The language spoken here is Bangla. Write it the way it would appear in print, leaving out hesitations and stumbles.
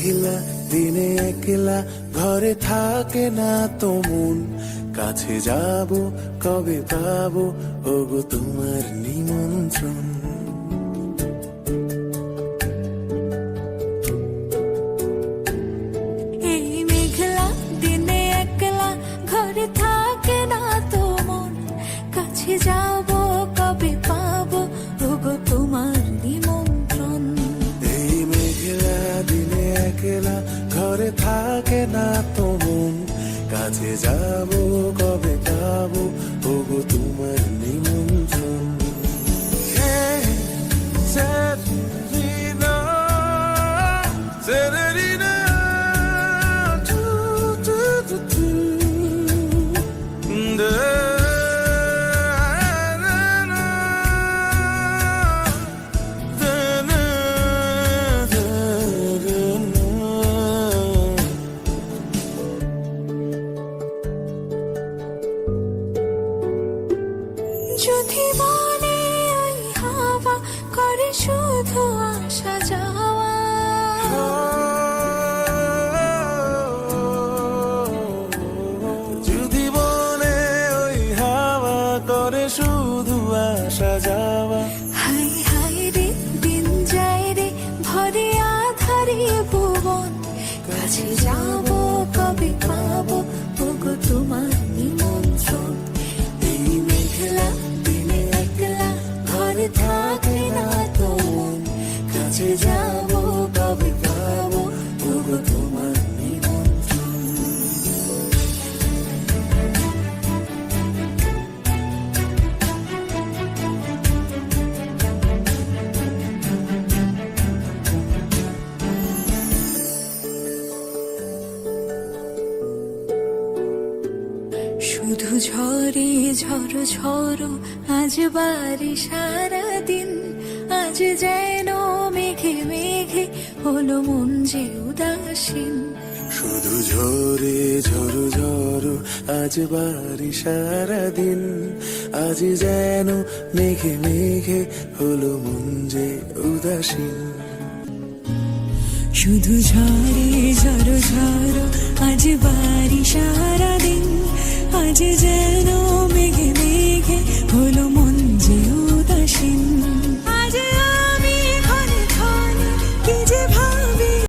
মেঘলা দিনে একলা ঘরে থাকে না তো মন, কাছে যাব কবে পাবো ওগো তোমার নিমন্ত্রণ। এই মেঘলা দিনে একলা ঘরে থাকে না তো মন, কাছে যাব কবে পাবো ওগো তোমার নিমন্ত্রণ। এই মেঘলা দিনে একলা ঘরে থাকে না তো মন, কাছে যাব কবে পাবো ওগো তোমার নিমন্ত্রণ। Hey, Serena, Serena, do, do, do, do. Da, na, na, da, na, da, da, na. যদি মনে ওই হাওয়া করে শুধু আসা যাওয়া, যদি বলে ওই হাওয়া করে শুধু আসা যাওয়া, হাই হাই রে দিন যায় রে ভরে আধারে ভুবন, কাছে যাব কবে পাবো ওগো তোমার নিমন্ত্রণ। এই মেঘলা দিনে একলা ঘরে থাকে না তো মন, কাছে যাব কবে পাবো ওগো তোমার নিমন্ত্রণ। শুধু ঝরে ঝড়ো ঝড়ো আজ বাড়ি সারাদিন, আজ যেন মেঘে মেঘে হলো মন যে উদাসীন। শুধু ঝরে ঝড়ো ঝড়ো আজ বাড়ি সারাদিন, আজ যেন মেঘে মেঘে হলো মন যে উদাসীন। শুধু ঝরে ঝড়ো ঝড়ো আজ বাড়ি সারাদিন, আজ